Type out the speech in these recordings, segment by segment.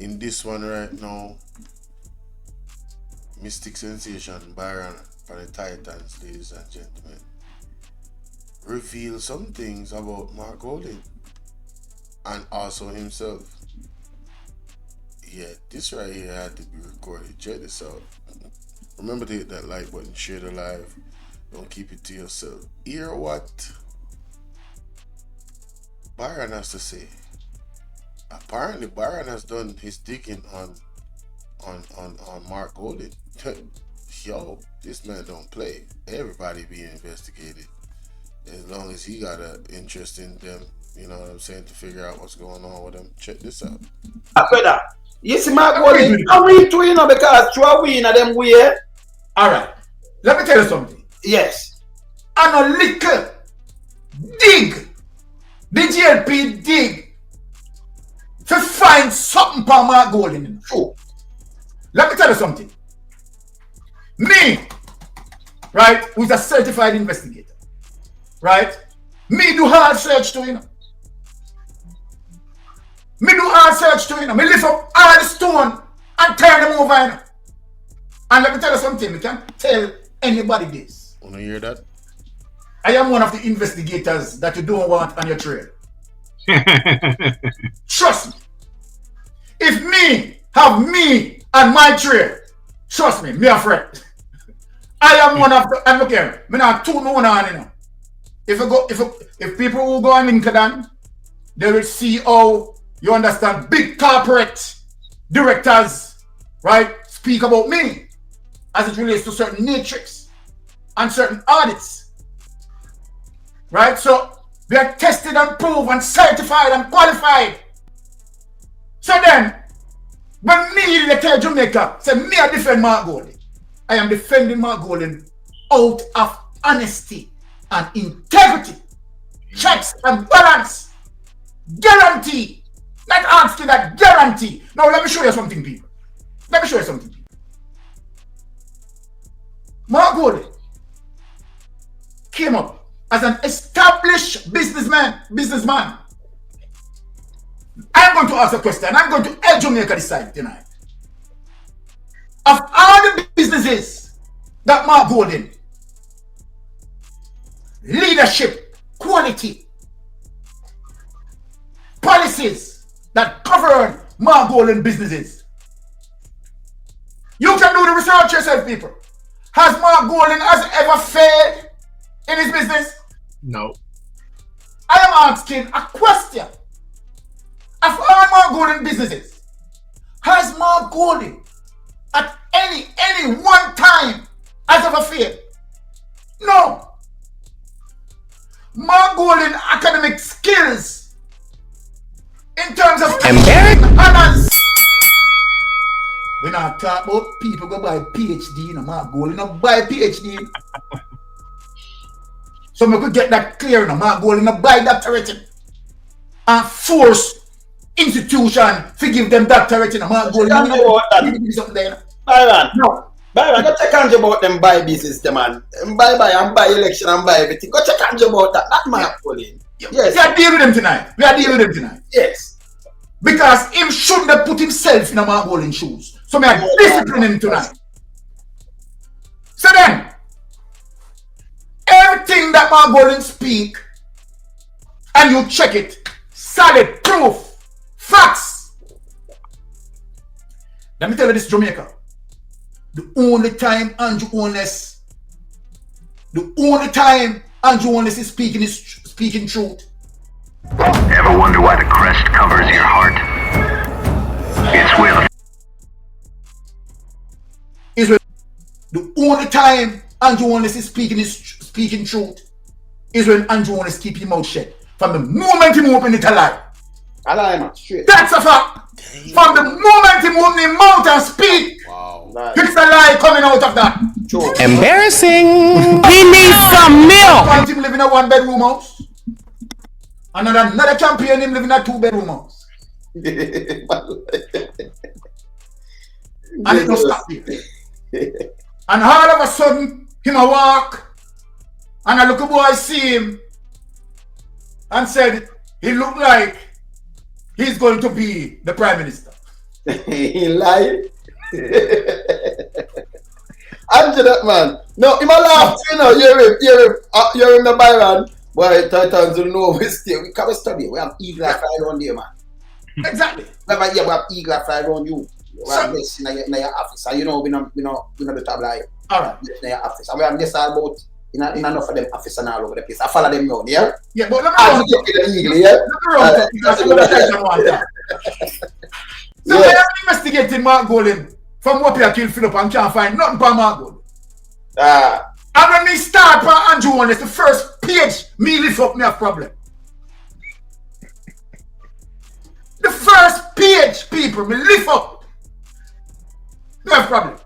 in this one right now, Mystic Sensation BYRON for the Titans, ladies and gentlemen, reveal some things about Mark Holding and also himself. Yeah, this right here had to be recorded. Check this out. Remember to hit that like button, share the live. Don't keep it to yourself. Hear what BYRON has to say. Apparently, BYRON has done his digging on Mark Holding. Yo, this man don't play. Everybody being investigated. As long as he got an interest in them, you know what I'm saying, to figure out what's going on with them. Check this out. Brother, you see Mark Holding, I read to because through we in them way. Alright, let me tell you something. Yes. And a little dig, the GLP dig, to find something for Mark Holding. True. Let me tell you something. Me, right, who's a certified investigator, right? Me do hard search to, you know. Me do hard search to, you know. Me lift up all the stone and turn them over, you know. And let me tell you something, we can't tell anybody this. Wanna hear that? I am one of the investigators that you don't want on your trail. Trust me. If me have me on my trail, trust me, me afraid. I am one of the, and look here, me not two no one on, you know. If people who go on LinkedIn, they will see how, you understand, big corporate directors, right, speak about me as it relates to certain matrix and certain audits, right? So we are tested and proved and certified and qualified. So then, when me, the tell Jamaica, say me I defend Mark Holding, I am defending Mark Holding out of honesty and integrity, checks and balance, guarantee. Not asking that, guarantee. Now let me show you something, people. Let me show you something. Mark Holding came up as an established businessman. I'm going to ask a question. I'm going to help Jamaica decide tonight. Of all the businesses that Mark Holding, leadership, quality, policies that govern Mark Holding businesses, you can do the research yourself, people. Has Mark Holding ever failed in his business? No. I am asking a question. Of all Mark Holding businesses, has Mark Holding at any one time has ever failed? No. Mark Holding academic skills in terms of honors. We not talk about people go buy PhD, you know, Mark Holding not buy PhD. So we could get that clear, you know, Mark Holding not buy doctorate and force institution to give them doctorate, you know, Mark Holding. BYRON. No. BYRON, go check on you about them buy business, them man. Buy and buy election and buy everything. Go check on you about that. That Mark Holding. Yes. We are dealing with him tonight. Yes. Because him shouldn't have put himself in a Mark Holding shoes. So we are disciplining him tonight. So then, everything that Mark Holding speak, and you check it, solid proof, facts. Let me tell you this, Jamaica. The only time Andrew Honest is speaking truth. Ever wonder why the crest covers your heart? It's where the only time Andrew Honest is speaking truth is when Andrew Honest keep his mouth shut. From the moment he open it alive. Straight. That's a fact. From the moment he open his mouth and speak, it's a lie coming out of that. True. Embarrassing. He needs some milk. One him live in a 1-bedroom house. Another champion him live in a 2-bedroom house. And it don't stop there. And all of a sudden, him a walk, and a little boy see him and said, he look like he's going to be the prime minister. He lied. Answer that, man. No, he might laugh. You know, you remember BYRON? Boy, Titans will know we stay. We come study. We have eagle fly around there, man. Exactly. We have eagle fly around you. We have this in your office. And you know, we not the tablet. All right. In your office. And we have this all about in enough of them office and all over the place. I follow them now, yeah? Yeah, but let me I'm the eagle, yeah? So I am investigating Mark Golden from what I kill Philip and can't find nothing for Mark Golden. And when me start for Andrew One, it's the first page me lift up me a problem. The first page, people, me lift up. Me have problem.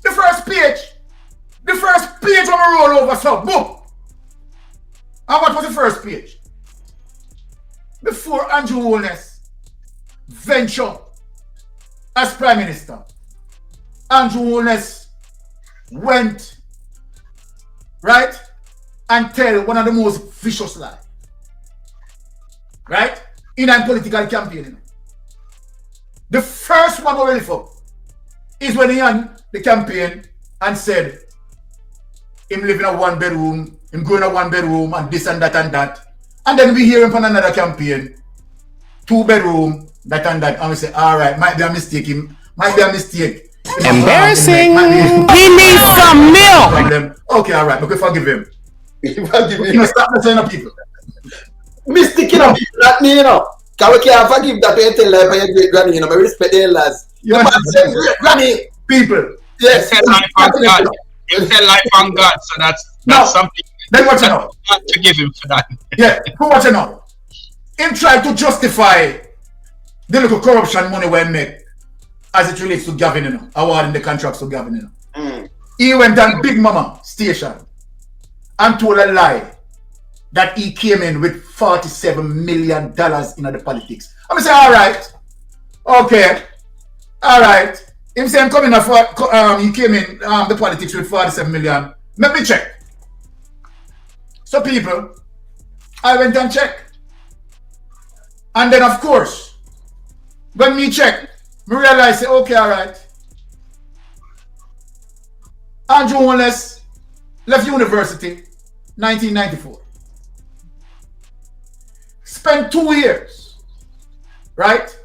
The first page on a roll over, so boom. And what was the first page? Before Andrew Holness venture as Prime Minister, Andrew Holness went, right, and tell one of the most vicious lies, right, in a political campaign. You know. The first one already for is when he had the campaign and said him living in a one bedroom, him going to one bedroom and this and that and that. And then we hear him from another campaign, 2 bedroom, that and that, and we say, all right, might be a mistake. Embarrassing. He needs some milk. Okay, all right, but we forgive him. Forgive You know, stop messing up people. Mistake, you know, not me, you know. Because we can't forgive that we tell life of your great granny, you know. I respect the elders. You The man understand? said great granny. People. Yes. You tell life on God. You tell life on God, so that's No. something. Then what you know? Not to give him for that. Yeah, who what you know? Him try to justify the little corruption money we make as it relates to Gavin, you know, awarding the contracts to Gavin, you know. He went on Big Mama station and told a lie that he came in with $47 million in the politics. I'm going to say, all right, okay, all right. Him say, he came in the politics with 47 million. Let me check. So people, I went and checked. And then of course, when me check, me realize, okay, all right. Andrew Holness left university 1994. Spent 2 years, right,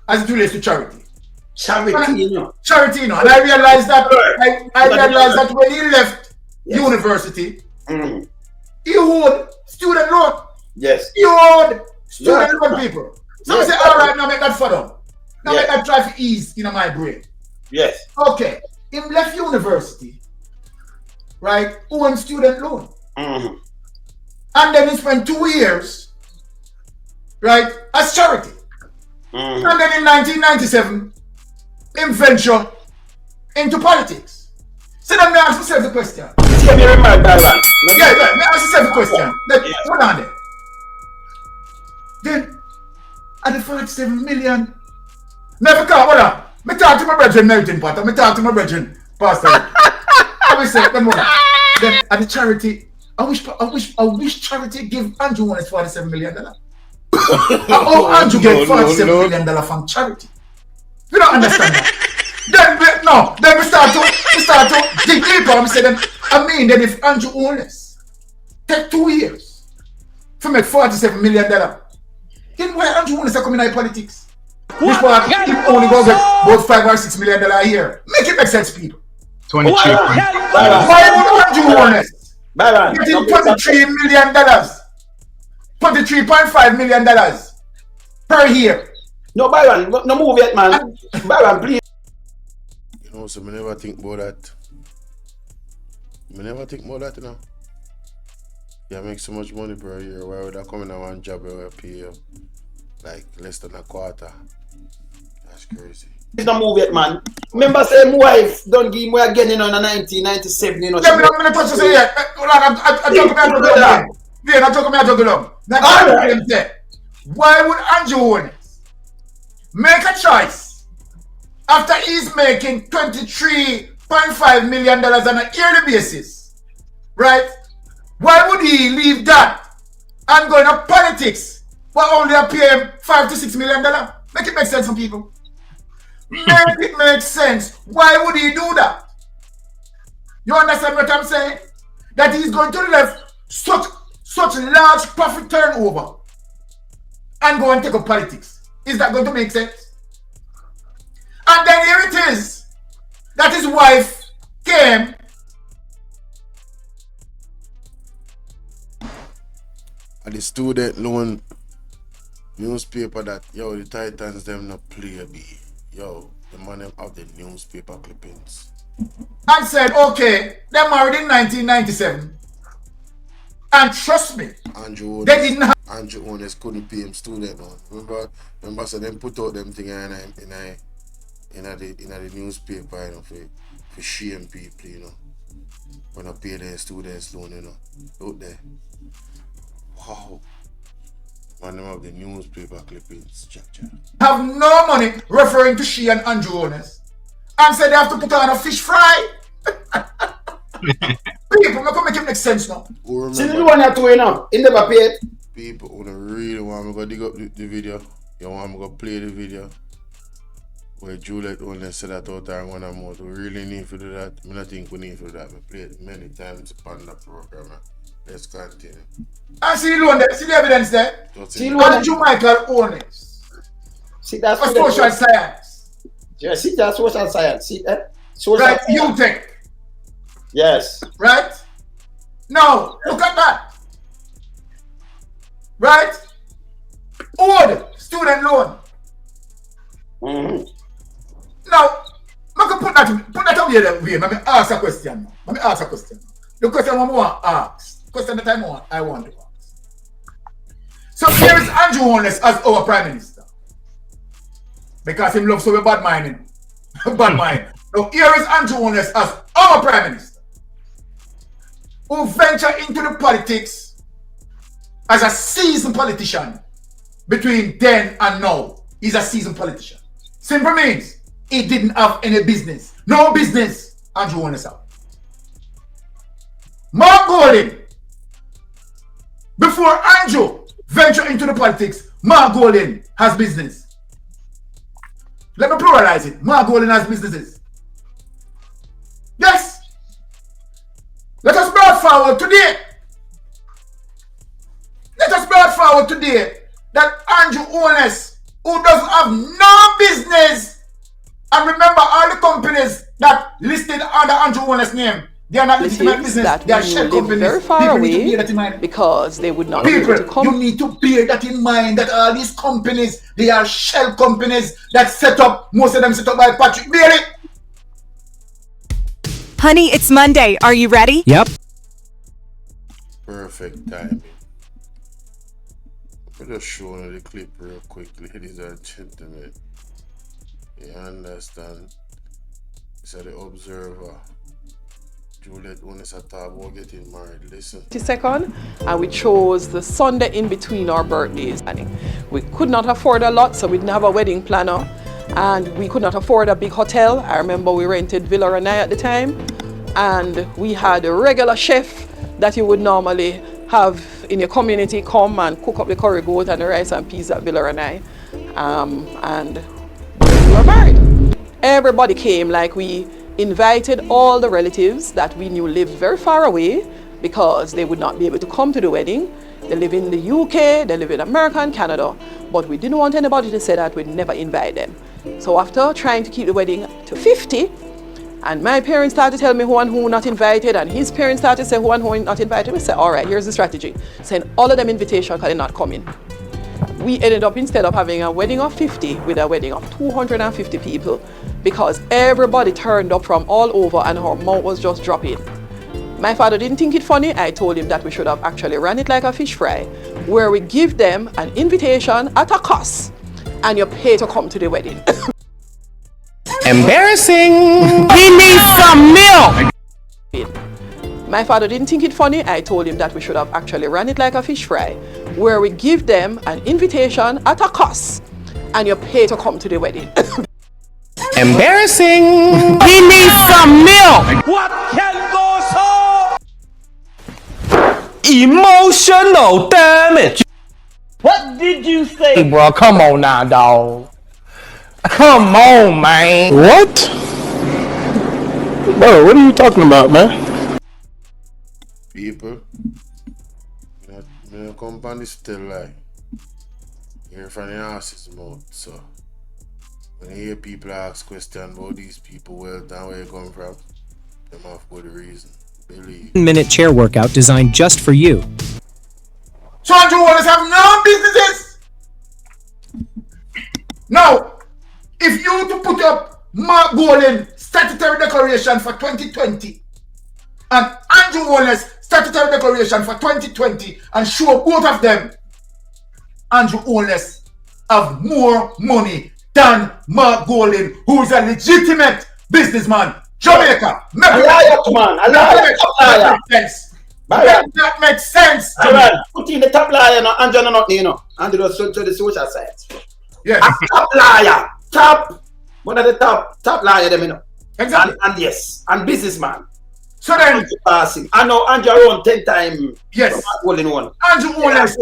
as it relates to charity. Charity, you know. Charity, you know. And I realized that I realized that when he left university, he owed student loan. Yes. He owed student loan people. So I say, all right, now make that further. Now make that try for ease in my brain. Yes. Okay. Him left university, right, owing student loan. And then he spent 2 years, right, as charity. And then in 1997, him venture into politics. So then me ask myself the question. See me remind BYRON. Yeah, me ask myself the question. Hold on there. Then, at the 47 million, never come, hold on. Me talk to my brethren, Melton Potter. Me talk to my brethren, Pastor. I will say, then at the charity, I wish charity give Andrew one $47 million. How Andrew get $47 million from charity? You don't understand that. Then we start to dig deeper and say then, then if Andrew Holness take 2 years to make $47 million, then why Andrew Holness are coming out of politics? This one, he only go get about $5 or $6 million a year. Make it make sense, people. 23. Why would Andrew Holness getting $23 million, $23.5 million per year? No, BYRON, no move yet, man. BYRON, please. You know, so I never think about that. I never think about that, you know. You make so much money per year. Why would I come in on one job where I pay you like less than a quarter? That's crazy. It's not move yet, man. Remember, say, my wife don't give me again, you know, in 1997, you know. Yeah, I'm going to touch you say, yeah. I talk about along. Yeah, I talk about along. Now, why would Andrew Holness make a choice after he's making $23.5 million on a yearly basis, right? Why would he leave that and go into politics but only pay him $5 to $6 million? Make it make sense for people. Make it make sense. Why would he do that? You understand what I'm saying? That he's going to left such large profit turnover and go and take up politics. Is that going to make sense? And then here it is that his wife came. And the student loan newspaper that, yo, the Titans them not play a B. Yo, the man them have the newspaper clippings. And said, okay, they're married in 1997. And trust me, Andrew they didn't have Owners couldn't pay him student loan. Remember, so them put out them thing in the newspaper, you know, for shame people, you know, when I pay their students loan, you know, out there. Wow. Man, them have the newspaper clippings, Jack. have no money, referring to she and Andrew Owners, and said they have to put on a fish fry. People, make it make sense now. See the one you're doing now, he never paid. People who really want me to dig up the video, you want me to play the video where Juliet only said that out there when I'm out. We really need to do that. I don't think we need to do that. We played it many times on the program. Let's continue. And see the one there, see the evidence there. See the one Andrew Michael Owners. See that's for social science. Yeah, see that's social science. See that? Right, UTech. Yes. Right? Now, look at that. Right? Old student loan. Now, I can put that up here. Let me ask a question. The question I want to ask. Question that I want to ask. So here is Andrew Holness as our Prime Minister. Because him loves so bad minding. Bad mind. Now here is Andrew Holness as our Prime Minister, who ventured into the politics as a seasoned politician. Between then and now, he's a seasoned politician. Simple means he didn't have any business. No business, Andrew Holness out. Mark Golding, before Andrew ventured into the politics, Mark Golding has business. Let me pluralize it. Mark Golding has businesses. Yes. Let us bring forward today. Let us bring forward today that Andrew Holness, who doesn't have no business, and remember all the companies that listed under Andrew Holness' name, they are not legitimate business. That they are we shell live companies. very far People away need to bear that in mind. because they would not be able to People, come. you need to bear that in mind that all these companies, they are shell companies that set up, most of them set up by Patrick Bailey. Honey, it's Monday. Are you ready? Yep. Perfect timing. I'll just show you the clip real quick, ladies and gentlemen. You understand? It's the Observer. Juliet Owners at about getting married. Listen. 22nd, and we chose the Sunday in between our birthdays. We could not afford a lot, so we didn't have a wedding planner, and we could not afford a big hotel. I remember we rented BVR at the time, and we had a regular chef that you would normally have in your community come and cook up the curry goat and the rice and peas at BVR, and we were married. Everybody came, like we invited all the relatives that we knew lived very far away because they would not be able to come to the wedding. They live in the UK, they live in America and Canada, but we didn't want anybody to say that we'd never invite them. So after trying to keep the wedding to 50, and my parents started to tell me who and who not invited, and his parents started to say who and who not invited, we said, all right, here's the strategy. Send all of them invitation because they're not coming. We ended up, instead of having a wedding of 50, with a wedding of 250 people, because everybody turned up from all over and our mouth was just dropping. My father didn't think it funny. I told him that we should have actually ran it like a fish fry, where we give them an invitation at a cost and you pay to come to the wedding. Embarrassing! We need some milk! My father didn't think it funny. I told him that we should have actually ran it like a fish fry, where we give them an invitation at a cost and you pay to come to the wedding. Embarrassing! We need some milk! What can go on? Emotional damage! What did you say? Hey, bro, come on now, dog. Come on, man. What? Bro, what are you talking about, man? People, the company still like hear from the horse's mouth. So when you hear people ask questions about these people, well, down where you come from, them have good reason. Believe. Minute chair workout designed just for you. So Andrew Wallace have no businesses. Now, if you to put up Mark Golden statutory declaration for 2020 and Andrew Wallace statutory declaration for 2020 and show both of them, Andrew Wallace have more money than Mark Golden, who is a legitimate businessman. Jamaica. That makes sense. Put in the top liar, no, Andrew, not you know. Andrew was to the social side. Yes. Top liar, top, one of the top liar, them, you know. Exactly. And yes, and businessman. So then, passing. I know Andrew won 10 times. Yes. Golden one. Andrew Wallace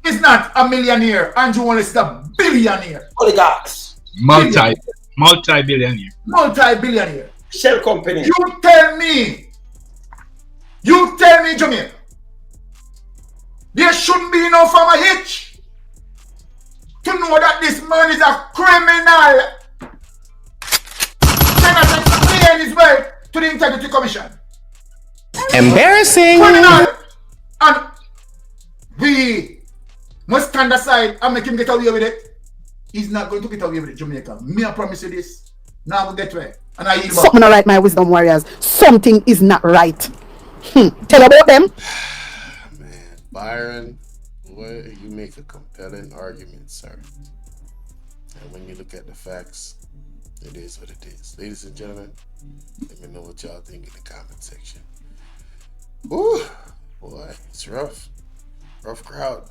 is not a millionaire. Andrew Wallace is a billionaire. Oligarchs. Multi-billionaire. Multi-billionaire. Shell company. You tell me, Jamaica, there shouldn't be no farmer hitch to know that this man is a criminal. Senator paying his way to the Integrity Commission. Embarrassing. Criminal. And we must stand aside and make him get away with it. He's not going to get away with it, Jamaica. Me, I promise you this. Now we'll get away. And I yield back. Something not right, my wisdom warriors. Something is not right. Tell about them. Man, Byron, boy, you make a compelling argument, sir. And when you look at the facts, it is what it is. Ladies and gentlemen, let me know what y'all think in the comment section. Ooh, boy, it's rough. Rough crowd.